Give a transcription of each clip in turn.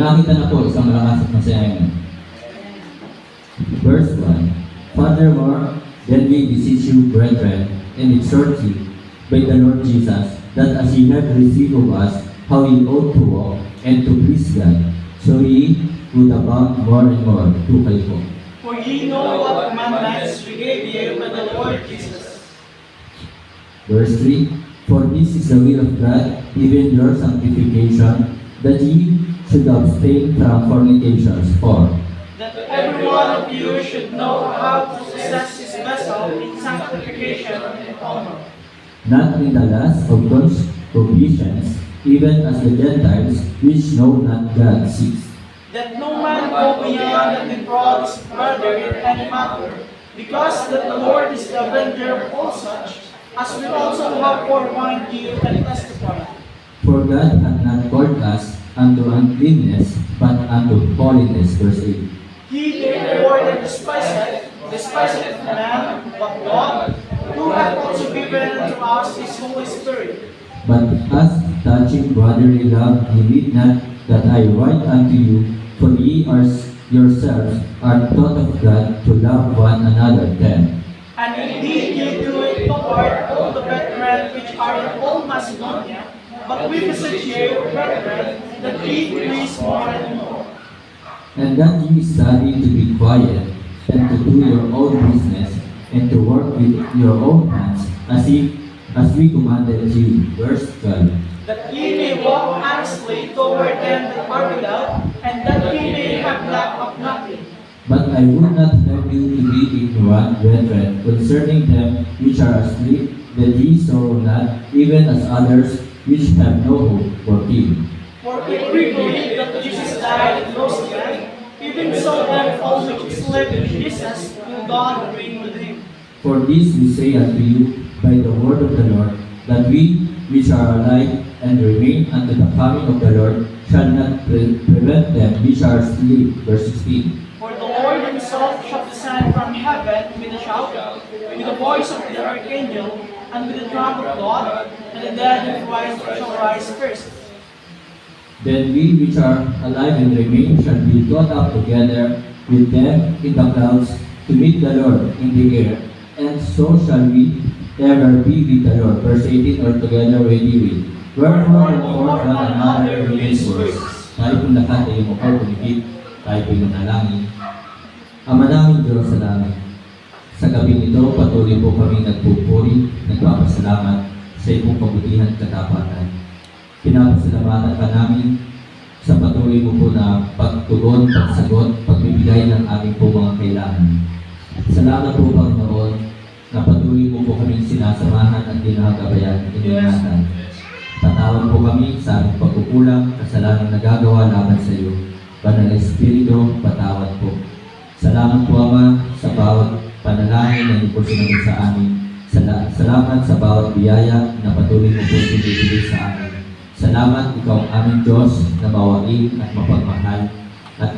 nakita na po isang malakas at masayahin. Verse 1. Furthermore, then we beseech you, brethren, and exhort you by the Lord Jesus, that as ye have received of us how ye ought to walk and to please God, so ye would abound more and more. Kayo po. For ye know what commandments we gave you by the Lord Jesus. Verse 3. For this is the will of God, even your sanctification, that ye should abstain from fornications. For That every one of you should know how to possess his vessel in sanctification and honor, not in the lust of concupiscence, even as the Gentiles, which know not God, seek. that no man go beyond and defraud his brother in any matter, because that the Lord is the avenger of all such, as we also have forewarned you and testified. For God hath not called us unto uncleanness, but unto holiness. Verse 8. He therefore that despiseth man, but God, who hath also given unto us his Holy Spirit. But as touching brotherly love, ye need not that I write unto you, for ye are yourselves are taught of God to love one another. 10. And indeed ye do it toward all the brethren which are in all Macedonia, but we beseech you, brethren, that ye increase more and more. And that ye study to be quiet, and to do your own business, and to work with your own hands, as we commanded you. Verse 12. That ye may walk honestly toward them that are without, and that ye may have lack of nothing. But I would not have you to be ignorant, brethren, concerning them which are asleep, that ye sorrow not, even as others which have no hope for you. For if we believe that Jesus died and rose again, even so them also which sleep in Jesus will God bring with him. For this we say unto you by the word of the Lord, that we which are alive and remain unto the coming of the Lord shall not prevent them which are asleep. Verse 16. For the Lord himself shall descend from heaven with a shout, with the voice of the archangel, and with the trump of God, and the dead in Christ shall rise first. Then we which are alive and remain shall be caught up together with them in the clouds to meet the Lord in the air, and so shall we ever be with the Lord. Verse 18. Or together ready with. Wherefore and for one another remains worse. Tayo pong lahat ay umukaw kumikip, tayo po'y manalangin. Ama namin Diyos sa langit, sa gabi ito patuloy po kami nagpupuri, nagpapasalamat sa iyong kabutihan at katapatan. Pinapasalamatan ka namin sa patuloy mo po na pagtugon, pagsagot, pagbibigay ng aming po mga kailangan. Salamat po Panginoon na patuloy mo po kaming sinasamahan at ginagabayan, iningatan. Patawad po kami sa aming pagkukulang, kasalanan na nagagawa laban sa iyo. Banal na Espiritu, patawad po. Salamat po Ama sa bawat panalangin na niyo po sinabi sa amin. Salamat sa bawat biyaya na patuloy mo po sinibigay sa amin. Salamat ikaw ang aming Diyos na mawain at mapagmahal. At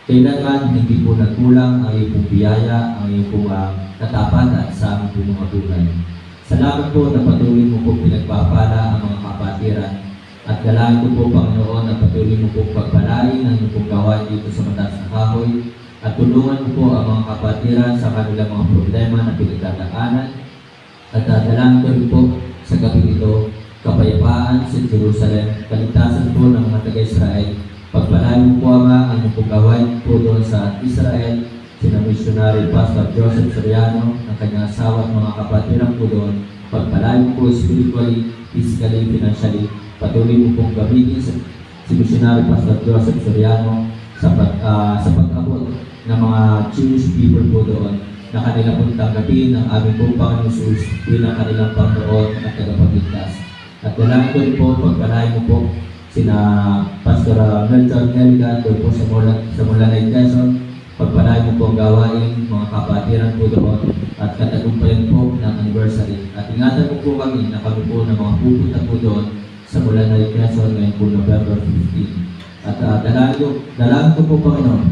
kailanman hindi po nagkulang ang iyong pong biyaya, ang iyong pong katapatan sa aming pong mga buhay. Salamat po na patuloy mo po pinagpapala ang mga kapatiran. At dalangin ko po Panginoon na patuloy mo po pagpalain ang iyong pong gawain dito sa mataas na kahoy. At tulungan mo po ang mga kapatiran sa kanilang mga problema na pinagdadaanan. At dalangin ko rin po sa gabi ito, kapayapaan sa Jerusalem, kaligtasan po ng mga taga-Israel. Pagpalain mo po Ama ang iyong pong gawain po doon sa Israel, sina Missionary Pastor Joseph Soriano, ang kanyang asawa at mga kapatiran po doon. Pagpalain mo po spiritually, physically, financially. Patuloy mo pong gamitin si Missionary Pastor Joseph Soriano sa pag-abot ng mga Jewish people po doon na kanila pong tanggapin ng aming pong Panginoon Jesus bilang kanilang Panginoon at tagapagligtas. At dalangin ko rin po, pagpalain mo po sina Pastor Melchor Nelga doon po sa Mulanay, Quezon. Pagpalain mo po ang gawain, mga kapatiran po doon at katagumpayan po ng anniversary. At ingatan mo po kami na kami po na mga pupunta po doon sa Mulanay, Quezon ngayon po November 15. At dalangin ko po Panginoon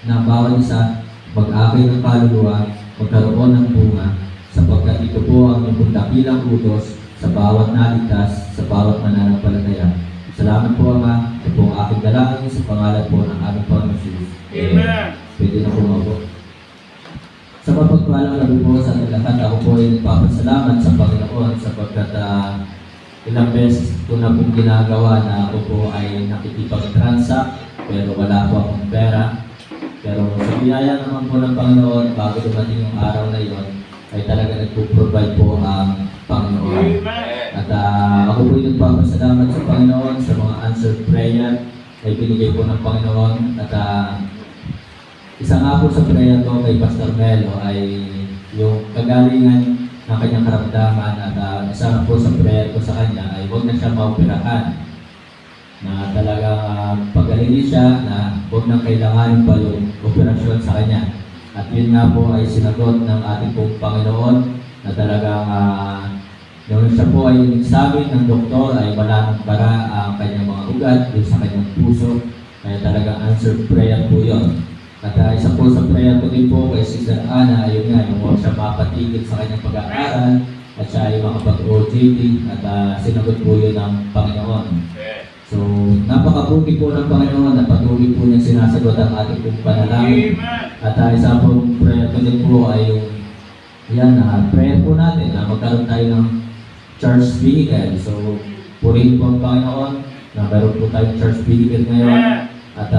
na bawat isa mag-akay ng kaluluwa, magkaroon ng bunga, sapagkat ito po ang iyong dakilang utos sa bawat naligtas, sa bawat mananampalataya. Salamat po Ama, at po ang aking dalangin sa pangalan po ng aming Panginoon Jesus. Amen. Pwede na po. Sa mapagpalang labi po sa ating lahat, ako po ay nagpapasalamat sa Panginoon sapagkat ilang beses ko na pong ginagawa na ako po ay nakikipag-transact pero wala po akong pera. Pero sa biyaya naman po ng Panginoon, bago dumating yung araw na yon, ay talaga nagpo-provide po ang Panginoon. At ako po ay nagpapasalamat sa Panginoon sa mga answered prayer ay binigay po ng Panginoon. At isa nga po sa prayer ko kay Pastor Melo ay yung kagalingan ng kanyang karamdaman. At isa po sa prayer ko sa kanya ay huwag na siya maoperahan. Na talagang pagalingin siya na huwag nang kailanganin pa yung operasyon sa kanya. At yun nga po ay sinagot ng ating pong Panginoon na talagang nung siya po ay nagsabi ng doktor ay wala nang bara ang kanyang mga ugat dun sa kanyang puso. Kaya talagang answered prayer po yun. At isa po sa prayer ko din po kay Sister Ana, ayun nga, yung huwag siya mapatigil sa kanyang pag-aaral at siya ay makapag-OJT at sinagot po yun ng Panginoon. So, napakabuti po ng Panginoon na patuloy po niya sinasagot ang ating pong panalangin. At isa pong prayer ko din po ay yung prayer po natin na magkaroon tayo ng church vehicle. So, purihin po ang Panginoon na meron po tayong church vehicle ngayon. At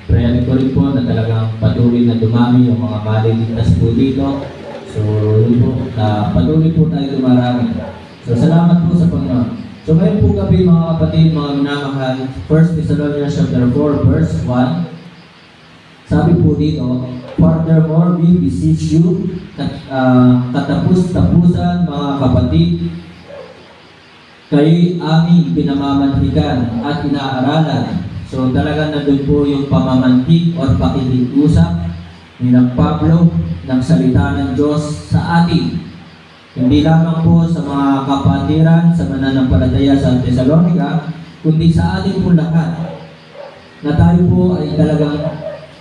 prayer ko rin po na talagang patuloy na dumami yung mga maliligtas po dito. So, yun po, patuloy po tayo dumarami. So, salamat po sa Panginoon. So ngayon po gabi mga kapatid, mga minamahal, 1 Thessalonians chapter 4 verse 1, sabi po dito, furthermore we beseech you, katapus-tapusan mga kapatid, kayo'y aming pinamamanhikan at inaaralan. So talagang nandun po yung pamamanhik o pakikiusap ni Pablo ng salita ng Diyos sa atin. Hindi lamang po sa mga kapatiran, sa mananampalataya sa Thessalonica, kundi sa atin po lahat. Na tayo po ay talagang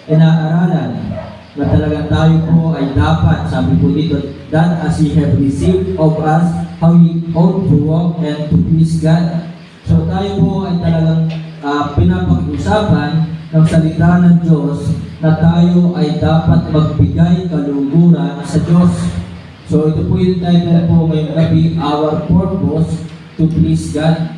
inaaralan. Na talagang tayo po ay dapat, sabi po dito, that as ye have received of us, how ye ought to walk and to please God. So tayo po ay talagang pinapag-usapan ng salita ng Diyos na tayo ay dapat magbigay kaluguran sa Diyos. So ito po yung title po ngayong gabi, Our Purpose to Please God.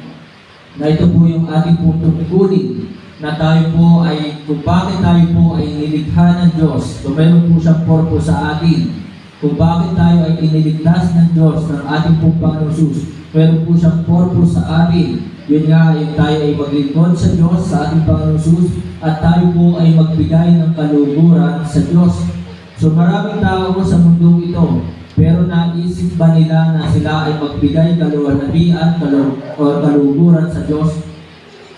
Na ito po yung ating pong tungkulin na tayo po ay, kung bakit tayo po ay nilikha ng Diyos. So mayroon po siyang purpose sa atin. Kung bakit tayo ay iniligtas ng Diyos ng ating pong Panginoon Jesus. Mayroon po siyang purpose sa atin. Yun nga, yung tayo ay maglingkod sa Diyos, sa ating Panginoon Jesus. At tayo po ay magbigay ng kaluguran sa Diyos. So maraming tao sa mundong ito. Pero naisip ba nila na sila ay magbigay kaluwalhatian o kaluguran sa Diyos?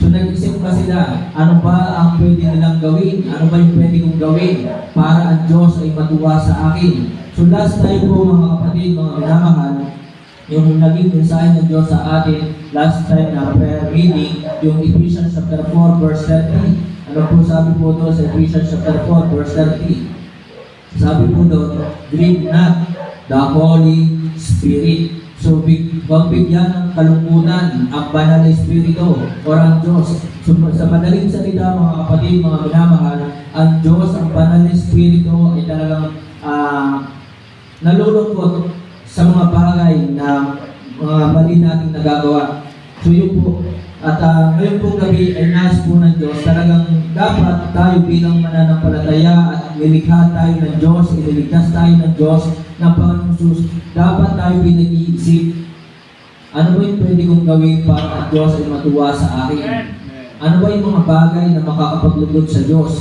So nag-isip ba sila, ano ba ang pwede nilang gawin? Ano ba yung pwede kong gawin para ang Diyos ay matuwa sa akin? So last time po mga kapatid, mga minamahal, yung naging mensahe ng Diyos sa atin, last time na prayer meeting, yung Ephesians chapter 4 verse 30. Ano po sabi po doon sa Ephesians chapter 4 verse 30? Sabi po doon, grieve not the Holy Spirit. So, huwag bigyan ng kalungkutan ang banal na Espiritu o ang Diyos. So, sa madaling salita, mga kapatid, mga minamahal, ang Diyos, ang banal na Espiritu ay talagang nalulungkot sa mga bagay na mga mali nating nagagawa. So, yun po. At ngayon po gabi ay nais po ng Diyos, talagang dapat tayo bilang mananampalataya at nilikha tayo ng Diyos, iniligtas tayo ng Diyos, ng Panginoon Jesus, dapat tayo pinag-iisip, ano ba yung pwede kong gawin para ang Diyos ay matuwa sa akin? Ano ba yung mga bagay na makakapaglugod sa Diyos?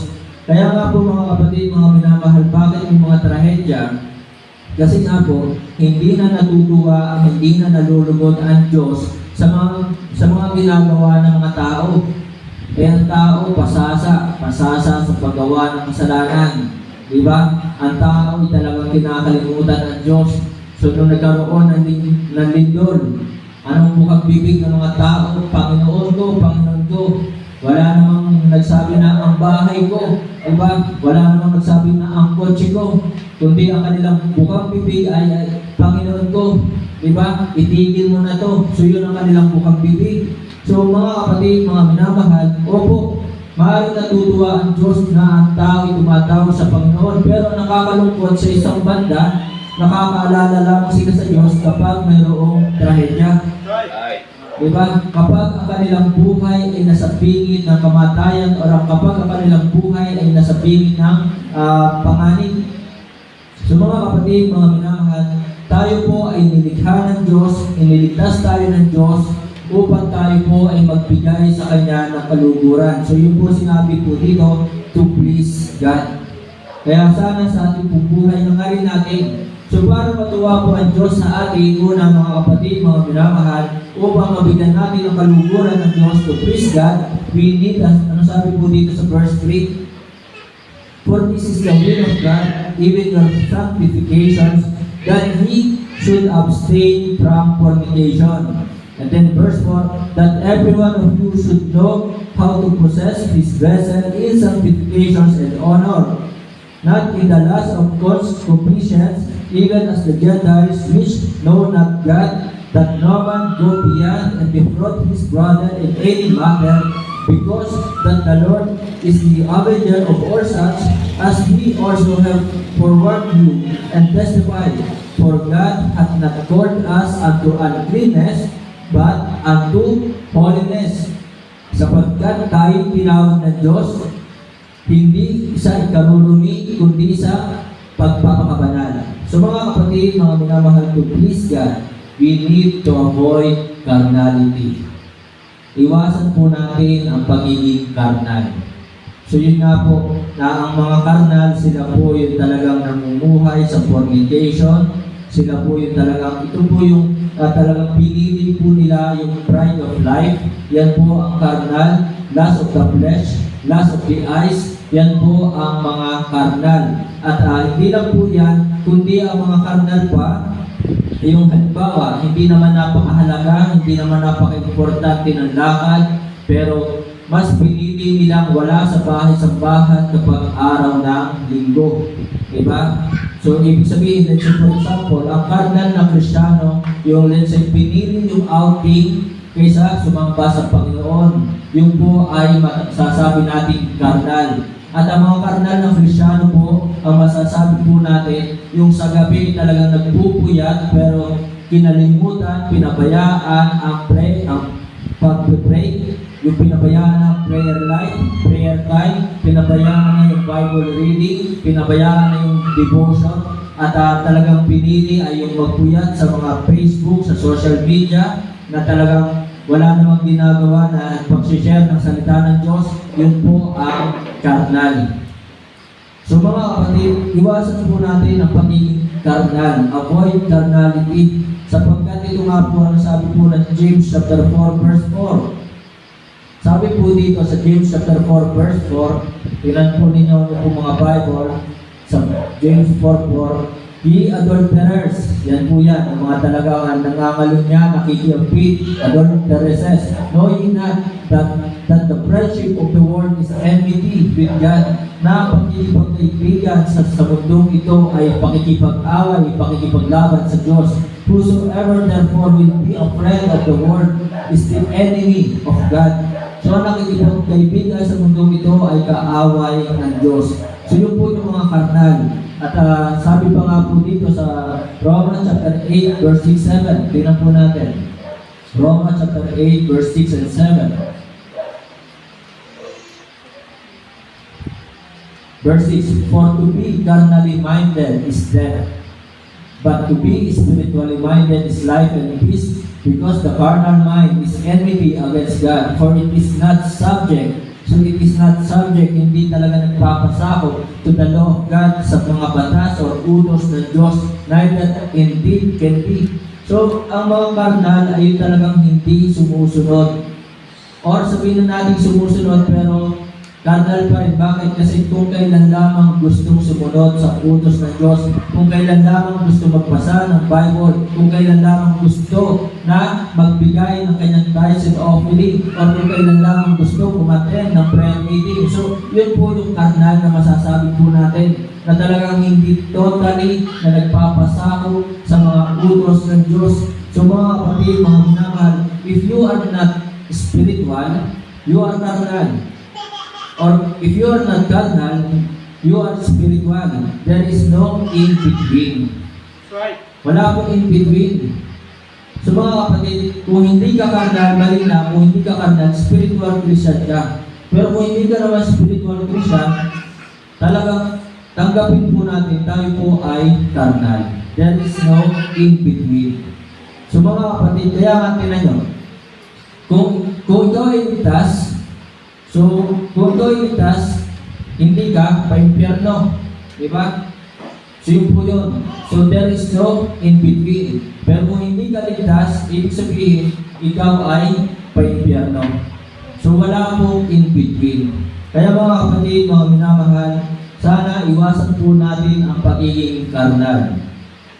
Kaya nga po mga kapatid, mga minamahal, bakit yung mga trahedya? Kasi nga po, hindi na natutuwa, hindi na nalulugod ang Diyos sa mga ginagawa ng mga tao. Eh ang tao, pasasa sa paggawa ng kasalanan. Diba? Ang tao ay talagang kinakalimutan ng Diyos. So nung nagkaroon ng lindol, anong bukang bibig ng mga tao? Panginoon ko. Wala namang nagsabi na ang bahay ko. Diba? Wala namang nagsabi na ang kotse ko. Kundi ang kanilang bukang bibig ay Panginoon ko. Diba? Itigil mo na to. So yun ang kanilang bukang bibig. So mga kapatid, mga minamahal, opo, maaaring natutuwa ang Diyos na ang tao ay tumatawag sa Panginoon, pero nakakalungkot sa isang banda, nakakaalala lamang sila sa Diyos kapag mayroong trahedya. Diba? Kapag ang kanilang buhay ay nasa pingit ng kamatayan o kapag ang kanilang buhay ay nasa pingit ng panganib. So mga kapatid, mga minamahal, tayo po ay nilikha ng Diyos, iniligtas tayo ng Diyos upang tayo po ay magbigay sa Kanya ng kaluguran. So yun po sinabi po dito, to please God. Kaya sana sa ating buhay na nga rin natin. So para matuwa po ang Diyos sa ating una mga kapatid, mga minamahal, upang mabigyan natin ang kaluguran ng Diyos to please God, we need, ano sabi po dito sa verse 3, for this is the will of God, even your sanctifications, that He should abstain from fornication. And then verse 4, that every one of you should know how to possess his vessel in sanctifications and honor, not in the lust of concupiscence, even as the Gentiles which know not God, that no man go beyond and defraud his brother in any matter, because that the Lord is the avenger of all such, as we also have forewarned you and testified. For God hath not called us unto uncleanness, but unto holiness. Sapagkat tayo tinawag ng Diyos, hindi sa ikarurumi, kundi sa pagpapakabanal. So mga kapatid, mga minamahal to please God, we need to avoid carnality. Iwasan po natin ang pagiging carnal. So yun nga po, na ang mga carnal, sila po yung talagang namumuhay sa fornication, sila po yung talagang, ito po yung talagang pinili po nila yung pride of life. Yan po ang carnal, lust of the flesh, lust of the eyes, yan po ang mga carnal. At hindi lang po yan, kundi ang mga carnal pa, yung halimbawa, hindi naman napakahalaga, hindi naman napaka-importante ng lakad, pero mas pinili nilang wala sa bahay-sambahan kapag araw ng linggo. Diba? So, ibig sabihin, let's say for example, ang carnal na Kristiyano, yung let's say pinili yung outing kaysa sumamba sa Panginoon. Yung po ay masasabi natin carnal. At ang mga karnal ng Kristiyano po, ang masasabi po natin, yung sa gabi talagang nagpupuyat, pero kinalimutan, pinabayaan ang pag-pray, yung pinabayaan ang prayer life, prayer time, pinabayaan na yung Bible reading, pinabayaan na yung devotion, at talagang pinili ay yung magpuyat sa mga Facebook, sa social media, na talagang wala namang ginagawa na pag-share ng salita ng Diyos, yun po ang carnal. So mga kapatid, iwasan po natin ang pagiging carnal. Avoid carnality. Sapagkat ito nga po ang sabi po ng James chapter 4 verse 4. Sabi po dito sa James chapter 4 verse 4, tingnan po ninyo po mga Bible, sa James 4:4, ye adulterers, yan po yan, ang mga talagang nangangalunya, nakikiapit, adulteresses, knowing not that the friendship of the world is enmity with God, na pakikipagkaibigan sa mundong ito ay pakikipag-away, pakikipaglaban sa Diyos. Whosoever therefore will be a friend of the world is the enemy of God. So nakikipagkaibigan sa mundong ito ay kaaway ng Diyos. So yun po yung mga karnal. At sabi pa nga po dito sa Romans chapter 8 verse 6-7. Tingnan po natin. Romans chapter 8 verse 6 and 7. Verse 6, for to be carnally minded is death, but to be spiritually minded is life and peace, because the carnal mind is enmity against God, for it is not subject. So it is not subject, hindi talaga nagpapasakop to the law of God sa mga batas or utos ng Diyos, neither indeed can be. So ang mga carnal ay talagang hindi sumusunod. Or sabihin na natin sumusunod pero carnal pa rin. Bakit? Kasi kung kailan lamang gustong sumunod sa utos ng Diyos, kung kailan lamang gusto magbasa ng Bible, kung kailan lamang gusto na magbigay ng kanyang tithes and offering, o kung kailan lamang gusto umattend ng prayer meeting. So, yun po yung carnal na masasabi po natin na talagang hindi totally na nagpapasako sa mga utos ng Diyos. So mga kapatid, mga minamahal, if you are not spiritual, you are carnal. Or if you are not carnal, you are spiritual. There is no in between. That's right. Wala pong in between. So mga kapatid, kung hindi ka carnal, mali na, kung hindi ka carnal, spiritual Christian ka. Pero kung hindi ka naman spiritual Christian, talagang tanggapin po natin, tayo po ay carnal. There is no in between. So mga kapatid, kaya nga tinan nyo, kung ikaw ay ligtas, so kung ikaw ay ligtas, hindi ka pa-impyerno. Diba? So yun po yun. So there is no in between. Pero kung hindi ka ligtas, ibig sabihin, ikaw ay pa-impyerno. So wala pong in between. Kaya mga kapatid, mga minamahal, sana iwasan po natin ang pagiging karnal.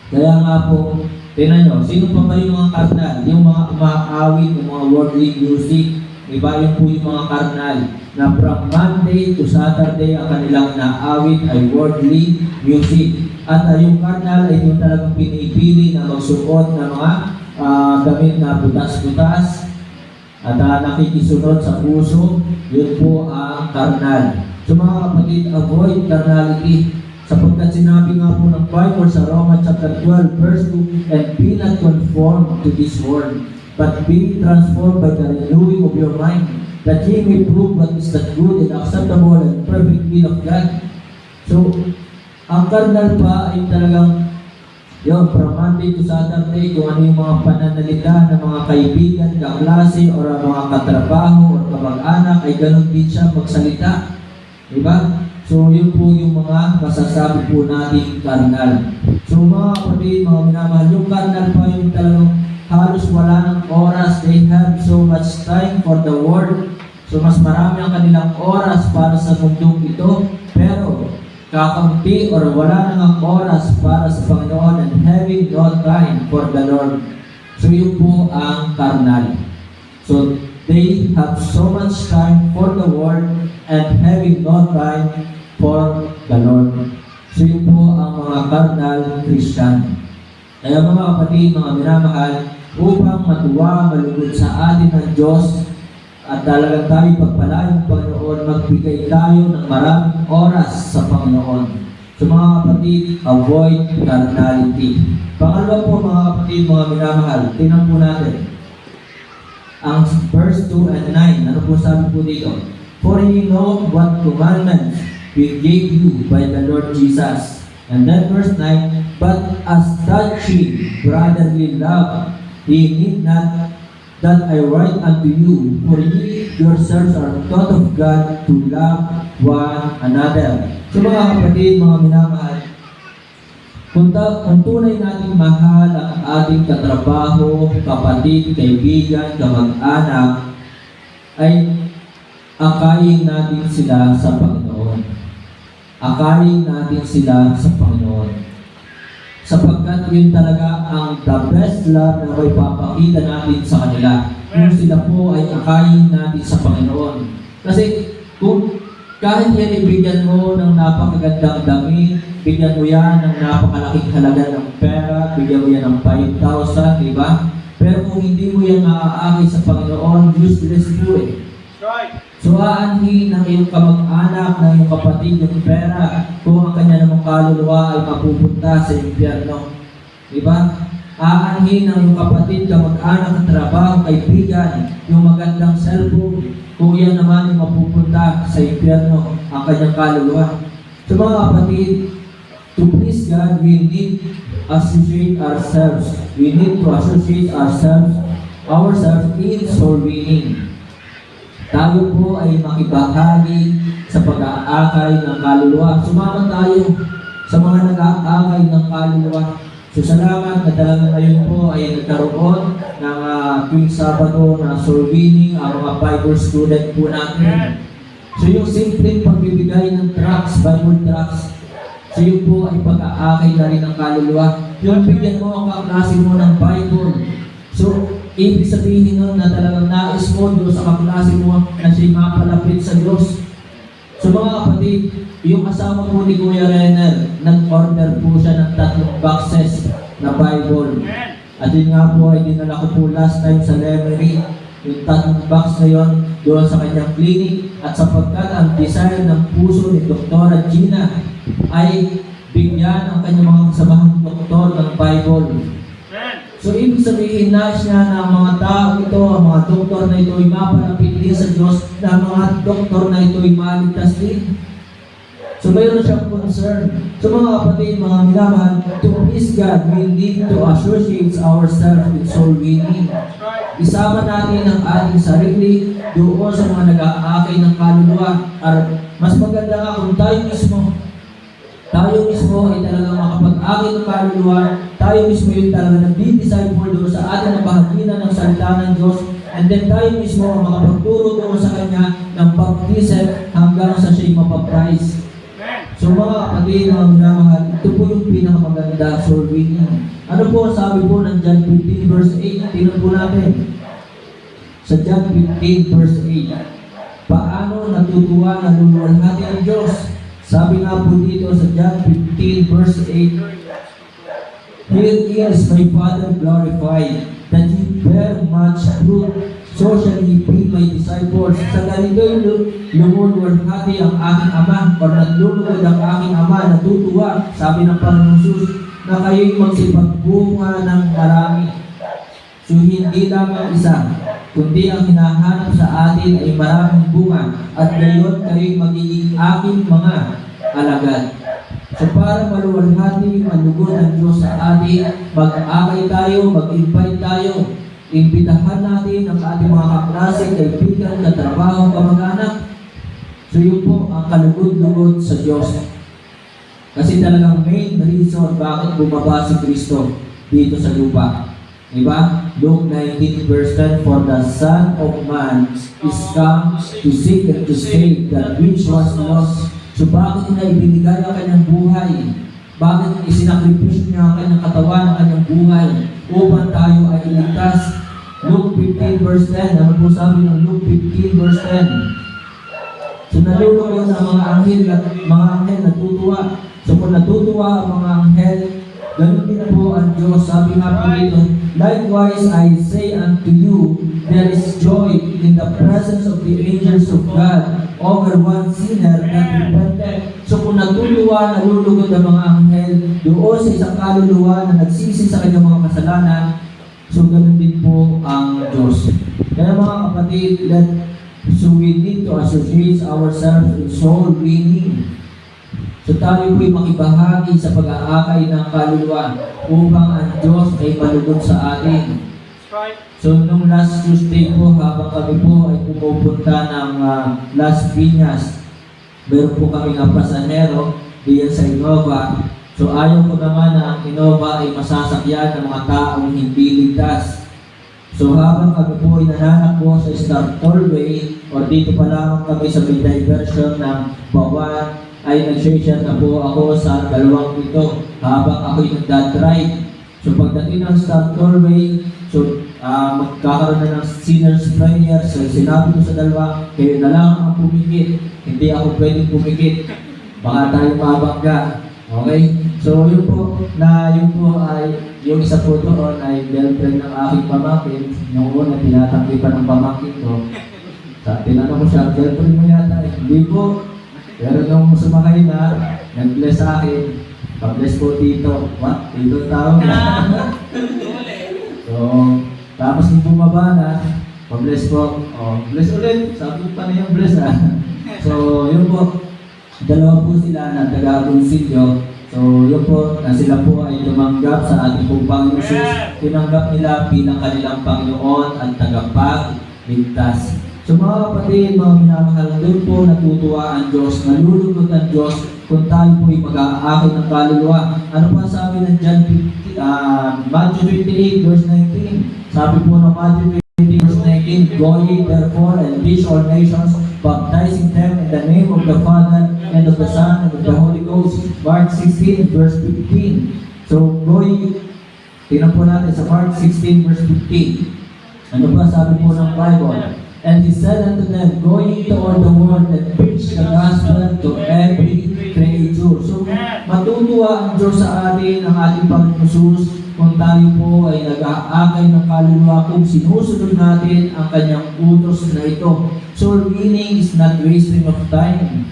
Kaya nga po, tinan nyo, sino pa ba yung mga karnal? Yung mga umaawit, yung mga worldly music, iba yun po yung mga karnal na from Monday to Saturday ang kanilang naawit ay worldly music. At yung karnal ay yung talagang pinipili na magsuot ng mga damit na butas-butas at nakikisunod sa puso, yun po ang karnal. So mga kapatid, avoid carnality. Sapagkat sinabi nga po ng Bible sa Romans chapter 12 verse 2, and be not conformed to this world, but be transformed by the renewing of your mind, that ye may prove what is the good and acceptable and perfect will of God. So, ang carnal pa ay talagang yun, from Monday to Saturday, kung ano yung mga pananalita ng mga kaibigan, kaklase, o mga katrabaho, o kamag-anak, ay ganun din siya magsalita. Diba? So, yun po yung mga masasabi po natin carnal. So, mga kapatid, mga minamahal, yung carnal pa yung talagang halos wala ng oras. They have so much time for the world. So, mas marami ang kanilang oras para sa mundong ito. Pero, kakaunti or wala nang oras para sa Panginoon and having no time for the Lord. So, yun po ang carnal. So, they have so much time for the world and having no time for the Lord. So yun po ang mga carnal Christian. Kaya mga kapatid, mga minamahal, upang matuwa, malugod sa atin ng Diyos at talagang tayo pagpalayang Panginoon, magbigay tayo ng maraming oras sa Panginoon. So mga kapatid, avoid carnality. Pangalawa po mga kapatid, mga minamahal, tingnan po natin ang verse 2 and 9. Ano po sabi po dito? For ye know what commandments we gave you by the Lord Jesus. And then verse 9, but as touching brotherly love, ye need not that I write unto you, for ye yourselves are taught of God to love one another. So mga kapatid, mga minamahal, kung tunay nating mahal ang ating katrabaho, kapatid, kaibigan, kamag-anak, ay akayin natin sila sa Panginoon. Akayin natin sila sa Panginoon. Sapagkat yun talaga ang the best love na may papakita natin sa kanila. Kung sila po ay akayin natin sa Panginoon. Kasi kung kahit yan ibigyan mo ng napakagandang damit, bigyan mo yan ng napakalaking halaga ng pera, bigyan mo yan ng 5,000, di ba? Pero kung hindi mo yan maaakay sa Panginoon, useless po eh. Right. So, aanhin ng iyong kamag-anak, ng iyong kapatid, yung pera, kung ang kanya namang kaluluwa ay mapupunta sa impyerno. Diba? Aanhin ng iyong kapatid, kamag-anak, at trabaho, kaibigan, yung magandang cellphone, kung yan naman ay mapupunta sa impyerno, ang kanyang kaluluwa. So, mga kapatid, to please God, we need associate ourselves. We need to associate ourselves in soul winning. Tayo po ay makibahagi sa pag-aakay ng kaluluwa. Sumama tayo sa mga nag-aakay ng kaluluwa. So salamat na talaga ngayon po ay nagkaroon ng tuwing Sabado na soul winning ang mga Bible student po natin. So yung simpleng pagbibigay ng tracts, Bible tracts, so yun po ay pag-aakay na rin ng kaluluwa. Yung bigyan mo ang kaklase mo ng Bible. So, ibig sabihin nun na talagang nais mo doon sa kaklase mo na siya'y mapalapit sa Diyos. So mga kapatid, yung asawa po ni Kuya Renner, nag-order po siya ng 3 boxes na Bible. At yun nga po ay dinala ko po last time sa library. yung tatlong box na yon doon sa kanyang clinic, at sapagkat ang desire ng puso ni Dr. Gina ay bigyan ang kanyang mga kasamahang doktor ng Bible. So, ibig sabihin nais niya na ang mga tao ito, ang mga doktor na ito ay mapalapit din sa Diyos, na ang mga doktor na ito ay maligtas din. So, mayroon siyang concern. So, mga kapatid, mga minamahal, to please God, we need to associate ourselves with soul winning. Isama natin ang ating sarili doon sa mga nag-aakay ng kaluluwa. Mas maganda nga kung tayo mismo ay talagang makapag-akay ng kaluluwa, tayo mismo yung talagang nag-disciple doon sa ating nabahaginan ng salita ng Diyos, and then tayo mismo ang makapagturo doon sa Kanya ng baptism hanggang sa siya'y mapaprise. So mga kapatid, mga minamahal, ito po yung pinakamaganda soul winning. Ano po sabi po ng John 15 verse 8? Tingnan po natin. Sa John 15 verse 8, paano natutuwa na luluwalhati ang Diyos? Sabi nga po dito sa John 15 verse 8, here is my Father glorified, that ye bear much fruit, so shall ye be my disciples. Sa ganito'y lumuluwalhati ang aking Ama, o naglulugod ang aking Ama, natutuwa, sabi ng Panginoon Jesus, na kayo'y magsipagbunga ng marami. So hindi lamang isa, kundi ang hinahanap sa atin ay maraming bunga, at gayon kayo'y magiging aking mga alagad. So para maluwalhati ang lugod ng Diyos sa atin, mag-akay tayo, mag-invite tayo, imbitahan natin ang ating mga kaklase, kaibigan, katrabaho, kamag-anak. So yun po ang kalugod-lugod sa Diyos. Kasi talagang main reason bakit bumaba si Kristo dito sa lupa. Diba? Luke 19 verse 10, for the Son of Man is come to seek and to save that which was lost. So bakit niya ibinigay ang kanyang buhay? Bakit isinakripisyo niya ang kanyang katawan, ang kanyang buhay, upang tayo ay iligtas? Luke 15 verse 10, ano po sabi ng Luke 15 verse 10? So nalulungkot ang mga anghel natutuwa. So kung natutuwa ang mga anghel, ganun din po ang Diyos. Sabi nga po dito, likewise I say unto you, there is joy in the presence of the angels of God over one sinner that repented. So kung natutuwa, nalulugod ang mga anghel doon sa isang kaluluwa na nagsisi sa kanyang mga kasalanan, so ganun din po ang Diyos. Kaya mga kapatid, so we need to associate ourselves with soul winning. So tayo po'y makibahagi sa pag-aakay ng kaluluwa upang ang Diyos ay malugod sa atin. So nung last Tuesday po, habang kami po ay pumupunta ng Las Piñas, meron po kami ng pasahero diyan sa Innova. So ayaw ko naman na ang Innova ay masasakyan ng mga taong hindi ligtas. So habang kami po ay nananakbo sa Star Tollway, o dito pa lamang kami sa may diversion ng Bawan, ay nag-share na po ako sa dalawang ito habang ako'y nagdadrive. So pagdating ng Star Tollway, so magkakaroon na ng sinner's prayer. So sinabi ko sa dalawa, kayo na lang ang pumikit. Hindi ako pwedeng pumikit. Baka tayo mabangga. Okay? So yun po ay yung isa po doon ay girlfriend ng aking pamangkin. Noong una, tinatanggi pa ng pamangkin ko. Tinanong ko siya, girlfriend mo yata? Hindi po. Pero nung sumakay na, nag-bless sa akin. Pag-bless po dito. What? Dito tao na. So, tapos nung bumaba na, pag-bless po. Oh, bless ulit. Sabi ko pa na yung bless So, yun po. Dalawa po sila na taga-Consilio. So, yun po, na sila po ay tumanggap sa ating pong Panginoon Jesus. Tinanggap nila bilang kanilang Panginoon at tagapagligtas. So mga kapatid, mga minamahal, doon po natutuwa ang Diyos, nalulugod ang Diyos kung tayo po ay mag-aakay ng kaluluwa. Ano pa sabi ng Matthew 28 verse 19? Sabi po ng Matthew 28 verse 19, go ye therefore and teach all nations, baptizing them in the name of the Father and of the Son and of the Holy Ghost. Mark 16 verse 15. So go ye, tingnan po natin sa Mark 16 verse 15. Ano pa sabi po ng Bible? And he said unto them, go ye into all the world and preach the gospel to every creature. So, matutuwa nagtulungan ang Diyos sa atin, ang ating Panginoon Jesus, kung tayo po ay nag-aakay ng kaluluwa kung sinusunod natin ang kanyang utos na ito. So, meaning is not wasting of time.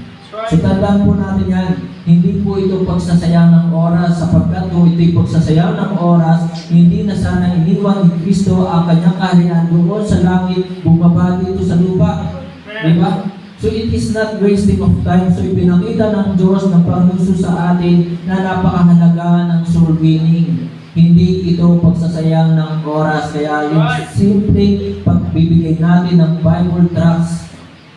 So, tandaan po natin yan. Hindi po ito pagsasayang ng oras, sapagkat kung ito'y pagsasayang ng oras, hindi na sana iniwan ni Kristo ang kanyang kaharian doon sa langit, bumaba dito sa lupa. Diba? So it is not wasting of time. So ipinakita ng Diyos ng Panginoon sa atin na napakahalaga ng soul winning. Hindi ito pagsasayang ng oras. Kaya yung simple pagbibigay natin ng Bible tracts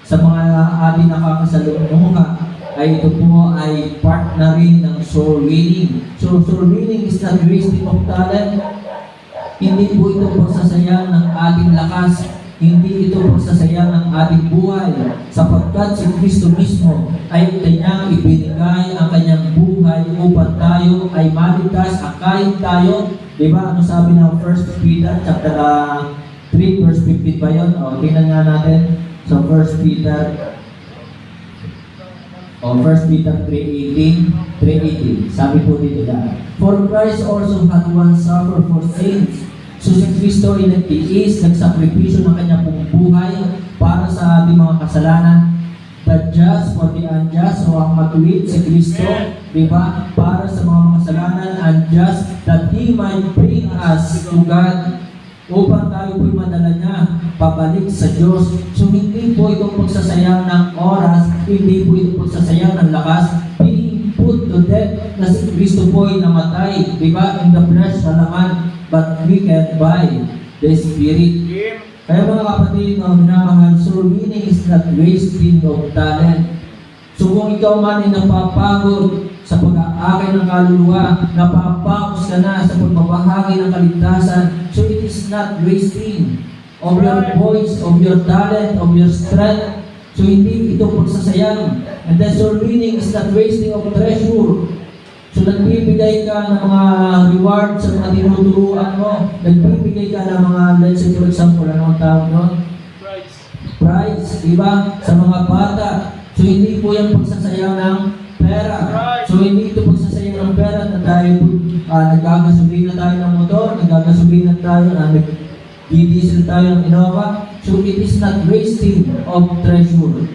sa mga ating nakakasalunguha ay ito po ay part na rin ng soul winning. So soul winning is not wasting of talent. Hindi po ito pagsasayang ng ating lakas. Hindi ito pagsasayang ng ating buhay, sapagkat si Kristo mismo ay kanyang ibinigay ang kanyang buhay upang tayo ay maligtas, akayin tayo. Diba? Ano sabi ng 1 Peter chapter 3 verse 15 ba yun? O, tingnan nga natin. So 1 Peter 3:18, sabi po dito na, for Christ also had once suffered for sins. So si Kristo ay nagtiis, nagsakripisyo ng kanyang buhay para sa ating mga kasalanan. The just for the unjust, so ang matuwid si Kristo, di ba? Para sa mga kasalanan, unjust, that He might bring us to God, upang tayo po'y madala niya pabalik sa Diyos. So hindi po itong pagsasayang ng oras, hindi po itong pagsasayang ng lakas, being put to death, na si Kristo po ay namatay, di ba? In the flesh, sa laman, but we can by the Spirit. Kaya mga kapatid, mga minamahal, soul winning is not wasting of talent. So kung ikaw man ay napapagod sa pag-aakay ng kaluluwa, napapakos ka na sa pagbabahagi ng kaligtasan, so it is not wasting of your voice, of your talent, of your strength. So hindi ito pagsasayang. And then soul winning is not wasting of treasure. So nagbibigay ka ng mga reward sa mga tinuturuan mo. Nagbibigay ka ng mga, let's say for example, anong tawag doon? Prize, diba? Sa mga bata. So hindi po yung pagsasayang ng pera. So hindi ito pagsasayang ng pera na tayo nagagasolina tayo ng motor, nagagasolina tayo, nag-diesel tayo ng Innova. So it is not wasting of treasure.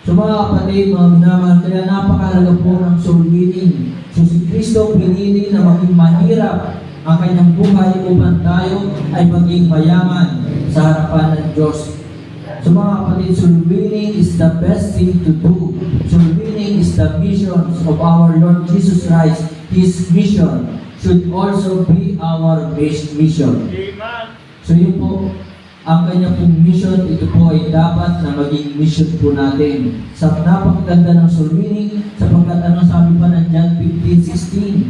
So mga kapatid, mga minamahal, kaya napakahalaga po ng soul winning. So si Kristo pinili na maging mahirap ang kanyang buhay upang tayo ay maging mayaman sa harapan ng Diyos. So mga kapatid, soul winning is the best thing to do. Soul winning is the mission of our Lord Jesus Christ. His mission should also be our mission. So yun po, ang kanya pong mission, ito po ay dapat na maging mission po natin. Sa napakaganda ng soul winning, sapagkat anong sabi pa ng John 15:16?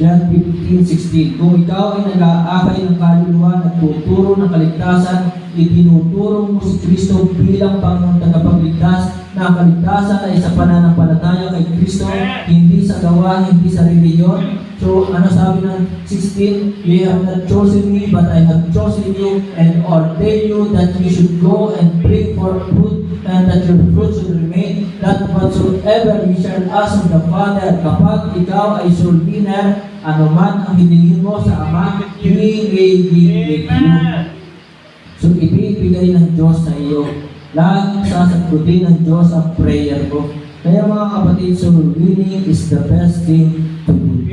John 15:16, kung ikaw ay nag-aakay ng kaluluwa, nagtuturo ng kaligtasan, itinuturo mo si Kristo bilang Panginoon tagapagligtas, na ang kaligtasan ay sa pananampalataya kay Kristo, hindi sa gawa, hindi sa reliyon. So, ano sabi ng 16? You have not chosen me, but I have chosen you and ordained you that you should go and bring forth fruit, and that your fruit should remain, that whatsoever you shall ask of the Father, kapag ikaw ay soul winner, anuman ang hiningin mo sa Ama, He will give you. So, ibibigay ng Diyos sa iyo. Laging sasagutin ng Diyos ang prayer ko. Kaya mga kapatid, soul winning is the best thing to do.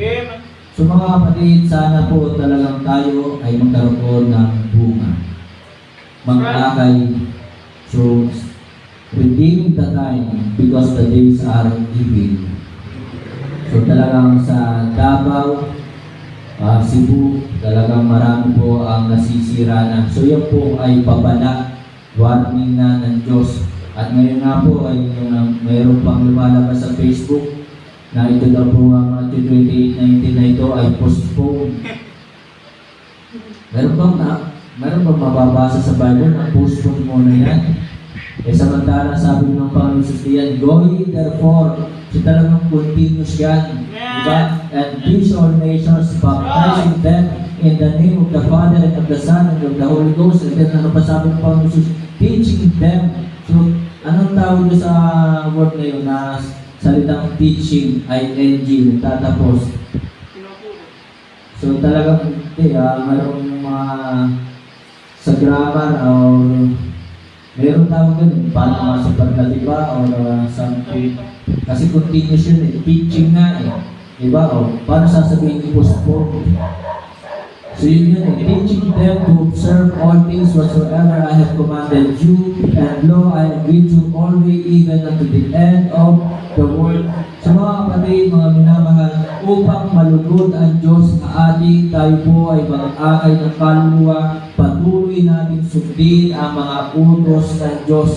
So mga kapatid, sana po talagang tayo ay magkaroon ng bunga. Mag-akay. So, redeeming the time because the days are evil. So talagang sa Davao, Cebu, talagang marami po ang nasisira na. So yan po ay babala, warning na ng Diyos. At ngayon nga po ay mayroon pang lumalabas sa Facebook na ito daw po ang Matthew 28:19 na ito ay postpone. Meron bang mababasa sa Bible na postpone muna yan? Samantala sabi ng Panginoon sa diyan, go ye therefore. So talagang continuous yan. Diba? And teach all nations, baptizing them in the name of the Father and of the Son and of the Holy Ghost. And then ano pa sabi ng Panginoon, teaching them. So anong tawag nyo sa word na yun? Na salitang teaching, ing, nagtatapos. So talagang hindi, mayroon yung mga sa grammar or meron tawag ganun, paano mga superlative ba or something. Kasi continuous yun teaching nga diba? O paano sasabihin yung postpone? So yun teaching them to observe all things whatsoever I have commanded you, and lo, I am with you always, even unto the end of the world. So mga kapatid, mga minamahal, upang malugod ang Diyos na ating tayo po ay mag-akay ng kaluluwa, patuloy natin sundin ang mga utos ng Diyos.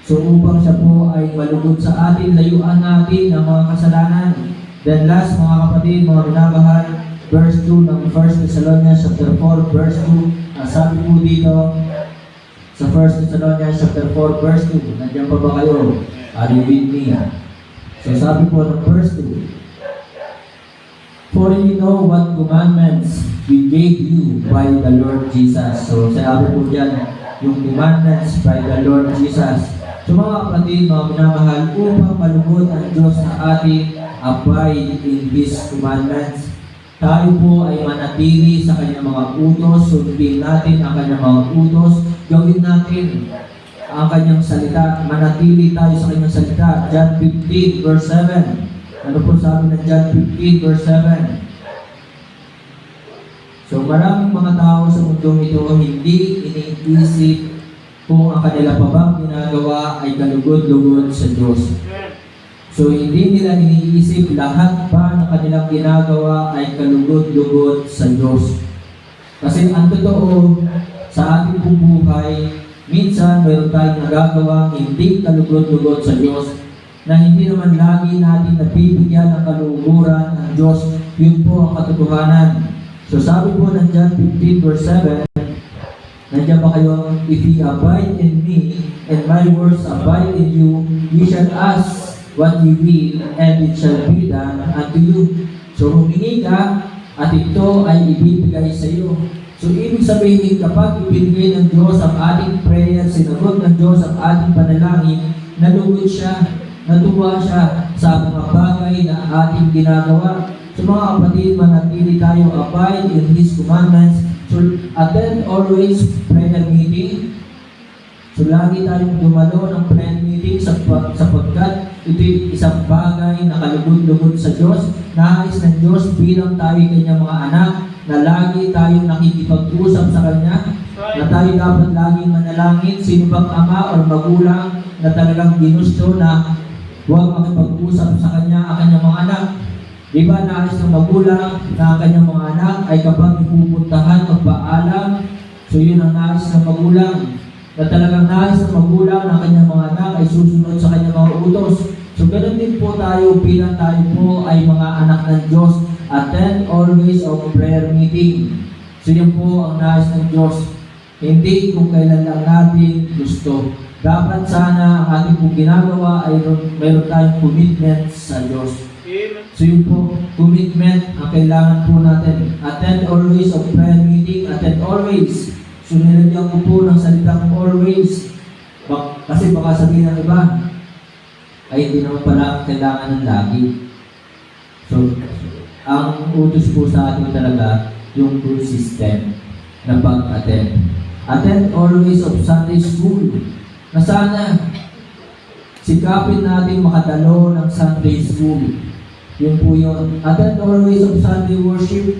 So upang siya po ay malugod sa atin, layuan natin ang mga kasalanan. Then last, mga kapatid, mga minamahal, verse 2 ng 1 Thessalonians chapter 4, verse 2, sabi po dito sa 1 Thessalonians chapter 4, verse 2, nandiyan pa ba kayo? Are you with me? So sabi po ng verse 2, for you know what commandments we gave you by the Lord Jesus. So sabi po dyan, yung commandments by the Lord Jesus. So mga kapatid, mga minamahal, upang malugod ang Diyos na ating abide in His commandments, tayo po ay manatili sa kanyang mga utos, sundin natin ang kanyang mga utos, gawin natin ang kanyang salita, manatili tayo sa kanyang salita. John 15 verse 7. Ano po sabi ng John 15 verse 7? So maraming mga tao sa mundong ito hindi iniisip kung ang kanila pa bang ginagawa ay kalugod-lugod sa Diyos. So hindi nila iniisip lahat ba ng kanilang ginagawa ay kalugod-lugod sa Diyos. Kasi ang totoo sa ating buhay, minsan mayroon tayong nagagawa hindi kalugod-lugod sa Diyos na hindi naman lagi natin nabibigyan ng kaluguran ng Diyos. Yun po ang katotohanan. So sabi po ng John 15 verse 7, nandiyan ba kayo? If ye abide in me, and my words abide in you, ye shall ask what you will, and it shall be done unto you. So humingi ka, at ito ay ibibigay sa iyo. So ibig sabihin, kapag ibinigay ng Diyos ang ating prayer, sinagot ng Diyos ang ating panalangin, nalugod siya, natuwa siya sa mga bagay na ating ginagawa. So mga kapatid, manatili tayo abide in His commandments. So attend always prayer meeting. So lagi tayong dumalo ng prayer meeting sapagkat ito'y isang bagay na kalugod-lugod sa Diyos. Nais ng Diyos bilang tayo kanyang mga anak na lagi tayong nakikipag-usap sa Kanya, na tayo dapat laging manalangin. Sino bang ama o magulang na talagang ginusto na huwag makipag-usap sa Kanya ang kanyang mga anak? Di ba nais ng magulang na ang kanyang mga anak ay kapag ipupuntahan, magpaalam? So yun ang nais ng magulang, na talagang nais ng magulang na kanyang mga anak ay susunod sa kanyang mga utos. So ganoon din po tayo bilang tayo po ay mga anak ng Diyos. Attend always of prayer meeting. So yun po ang nais ng Diyos. Hindi kung kailan lang natin gusto. Dapat sana ang ating po ginagawa ay mayroon tayong commitment sa Diyos. So yun po, commitment ang kailangan po natin. Attend always of prayer meeting. Attend always. So nilagyan ko po ng salitang always. Kasi baka sabihin ng iba, ay hindi naman pala kailangan ng lagi. So, ang utos po sa atin talaga, yung consistent na pag-attend. Attend always of Sunday school. Na sana, sikapin natin makadalo ng Sunday school. Yun po yun. Attend always of Sunday worship.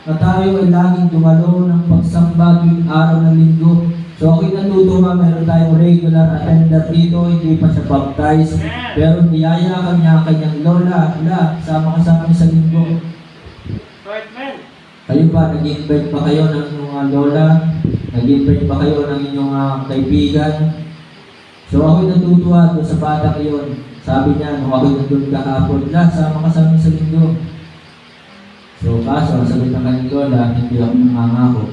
Na tayo ay laging dumalo ng pagsamba tuwing araw ng linggo. So ako'y natutuwa, meron tayong regular attender dito, hindi pa siya baptized, pero niyayakan niya kanyang lola, sama ka sa amin sa linggo. Kayo ba, nag-invite pa kayo ng inyong lola? Nag-invite pa kayo ng inyong kaibigan? So ako'y natutuwa doon sa bata yun. Sabi niya, nung ako'y nandun kahapon, sama ka sa amin sa linggo. So kaso, sabi ng kanyang lola, hindi ako nangangako.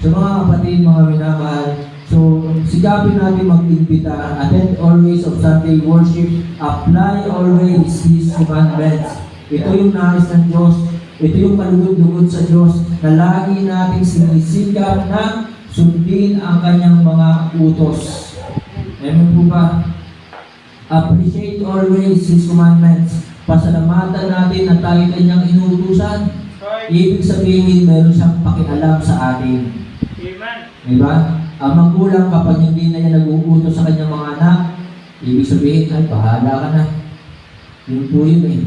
So mga kapatid, mga minamahal, so sigapin natin mag-imbita, attend always of Sunday worship, apply always His commandments. Ito yung nais ng Diyos, ito yung kalugod-lugod sa Diyos, na lagi nating sinisikap na sundin ang kanyang mga utos. Amen po ba? Appreciate always His commandments. Pasalamatan natin na tayo kanyang inuutusan. Right. Ibig sabihin, meron siyang pakialam sa atin. Amen. Diba? Ang magulang kapag hindi na niya nag-uutos sa kanyang mga anak, ibig sabihin, ay, bahala ka na. Yun po yun eh.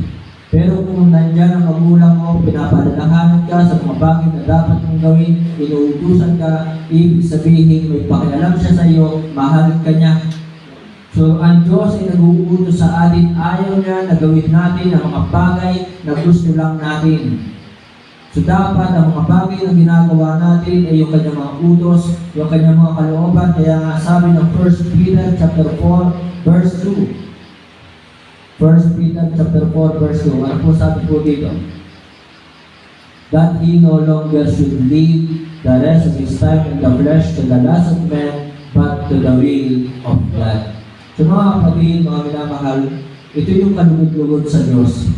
Pero kung nandyan ang magulang mo, pinapalalahanan ka sa mga bagay na dapat mong gawin, inuutusan ka, ibig sabihin, may pakialam siya sa iyo, mahal ka niya. So, ang Diyos ay nag-uutos sa atin, ayaw niya na gawin natin ang mga bagay na gusto lang natin. So, dapat ang mga bagay na ginagawa natin ay yung kanyang mga utos, yung kanyang mga kalooban. Kaya nga sabi ng 1 Peter chapter 4, verse 2. 1 Peter chapter 4, verse 2. Ano po sabi po dito? That he no longer should live the rest of his time in the flesh to the lust of men, but to the will of God. So mga kapatid, mga minamahal, ito yung kalugod-lugod sa Diyos.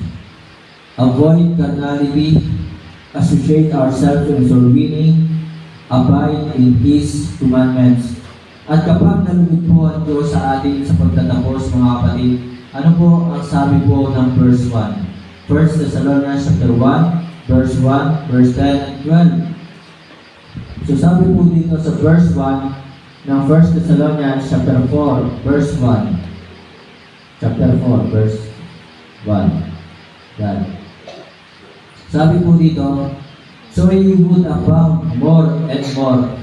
Avoid carnality, associate ourselves with His abide in His commandments. At kapag nalugod po ang Diyos sa atin sa pagtatapos, mga kapatid, ano po ang sabi po ng verse 1? 1 Thessalonians chapter 1, verse 1, verse 10 and 12. So sabi po dito sa verse 1, ng 1 Thessalonians chapter 4, verse 1. Chapter 4, verse 1. Yan. Sabi po dito, so you would abound more and more.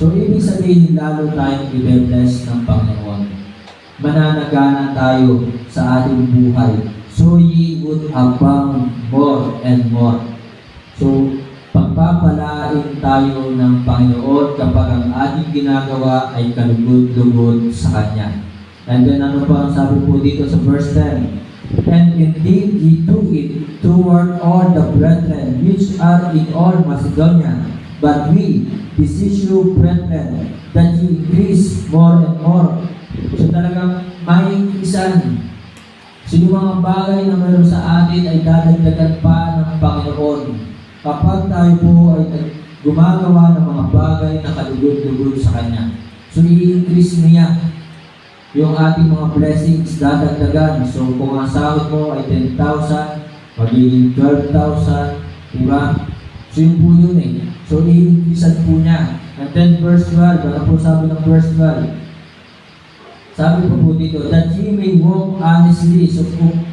So ibig sabihin, lalo tayong i-bless ng Panginoon. Mananagana tayo sa ating buhay. So ye would abound more and more. So, pagpapalain tayo ng Panginoon kapag ang ating ginagawa ay kalugod-lugod sa Kanya. And then ano pa ang sabi po dito sa verse 10? And indeed ye do it toward all the brethren which are in all Macedonia. But we beseech you, brethren, that ye increase more and more. So talagang may isan. So yung mga bagay na meron sa atin ay dadagdagan pa ng Panginoon. Kapag tayo po ay gumagawa ng mga bagay na kalugod-lugod sa Kanya. So, i-increase niya yung ating mga blessings, dadagdagan. So, kung ang sahod mo ay 10,000, magiging 12,000, diba? So, yun po yun eh. So, i-increasean po niya. And then, verse 12, ano po sabi ng verse 12? Sabi po dito, that ye may walk honestly. So, kung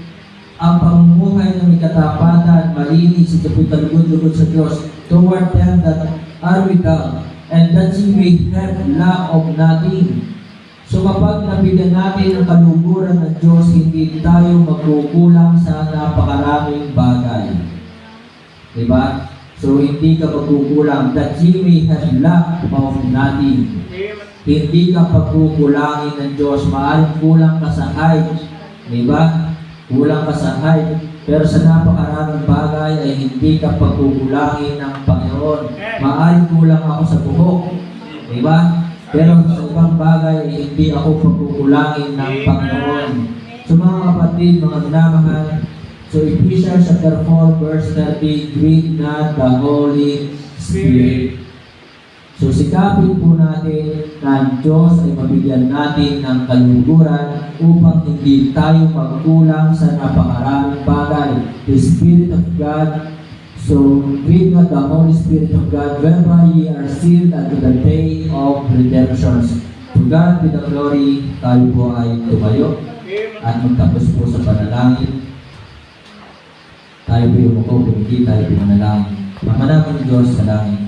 ang pamumuhay na may katapatan, malinis, ito po'y kalugod-lugod sa Diyos, toward them that are without, and that ye may have lack of nothing. So kapag nabigyan natin ang kaluguran ng Diyos, hindi tayo magkukulang sa napakaraming bagay. Diba? So hindi ka magkukulang, that ye may have lack of nothing. Hindi ka pagkukulangin ng Diyos, maaaring kulang ka sa height. Diba? Kulang ka sa height, pero sa napakaraming bagay ay hindi ka pagkukulangin ng Panginoon. Maaaring kulang ako sa buhok, di ba? Pero sa ibang bagay ay hindi ako pagkukulangin ng Panginoon. So mga kapatid, mga minamahal, so Ephesians chapter 4, verse 30, grieve not the Holy Spirit. So sikapin po natin na ang Diyos ay mabigyan natin ng kaluguran upang hindi tayo magkulang sa napakaraming bagay. The Spirit of God, so grieve not the Holy Spirit of God, whereby ye are sealed unto the day of redemption. To God be the glory. Tayo po ay tumayo at magtapos po sa panalangin. Tayo po yung umuko, hindi tayo po manalangin. Ama namin Diyos sa langit,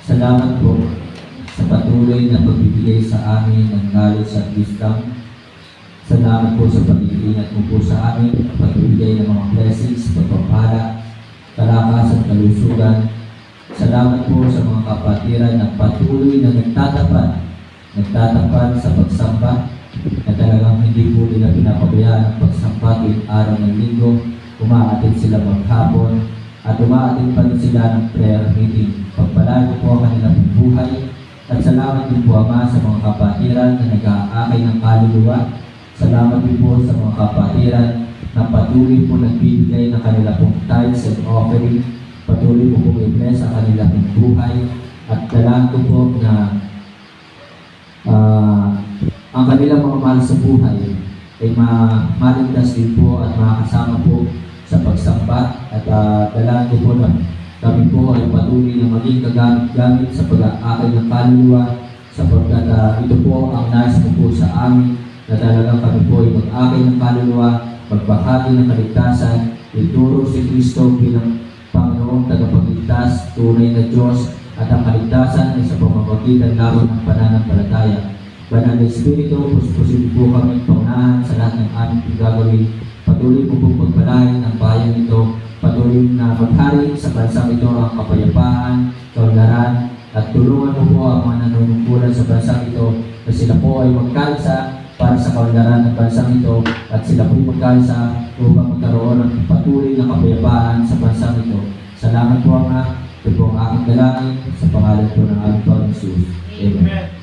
salamat po sa patuloy na pagbibigay sa amin ng knowledge at wisdom. Salamat po sa pag-iingat mo po sa amin, pagbibigay ng mga blessings, pagpapala, kalakas at kalusugan. Salamat po sa mga kapatiran na patuloy na nagtatapat sa pagsamba, na talagang hindi po nila pinapabayaan ang pagsamba tuwing araw ng linggo, umaatid sila maghapon, at umaatin pa rin sila ng prayer meeting. Pagpalain po ang kanilang buhay. At salamat din po Ama sa mga kapatiran na nag-aakay ng kaluluwa. Salamat din po sa mga kapatiran na patuloy po nagbibigay ng kanilang pong tithes and offering. Patuloy po po i-bless ang kanilang buhay. At dalaan ko po na ang kanilang mga mahal sa buhay ay maligtas din po at makakasama po sa pagsamba at dalaan ko po na kami po ay patuloy na maging kagamit-gamit sa pag-aakay ng kaluluwa sapagkat ito po ang nais mo po sa amin na talagang kami po ay mag-akay ng kaluluwa, magbahagi ng kaligtasan, ituro si Kristo bilang Panginoong tagapagligtas, tunay na Diyos at ang kaligtasan ay sa pamamagitan lamang ng pananampalataya. Banal na Espiritu, puspusin po kami paunahan sa lahat ng aming gagawin. Patuloy po pong pagpalain ang bayan ito. Patuloy na maghari sa bansang ito ang kapayapaan, kaunlaran, at tulungan mo po ang mga nanunungkulan sa bansang ito na sila po ay magkaisa para sa kaunlaran ng bansang ito at sila po ay magkaisa upang magkaroon ng patuloy na kapayapaan sa bansang ito. Salamat po Ama. Ito po ang aking dalangin sa pangalan po ng aming Panginoon Jesus. Amen.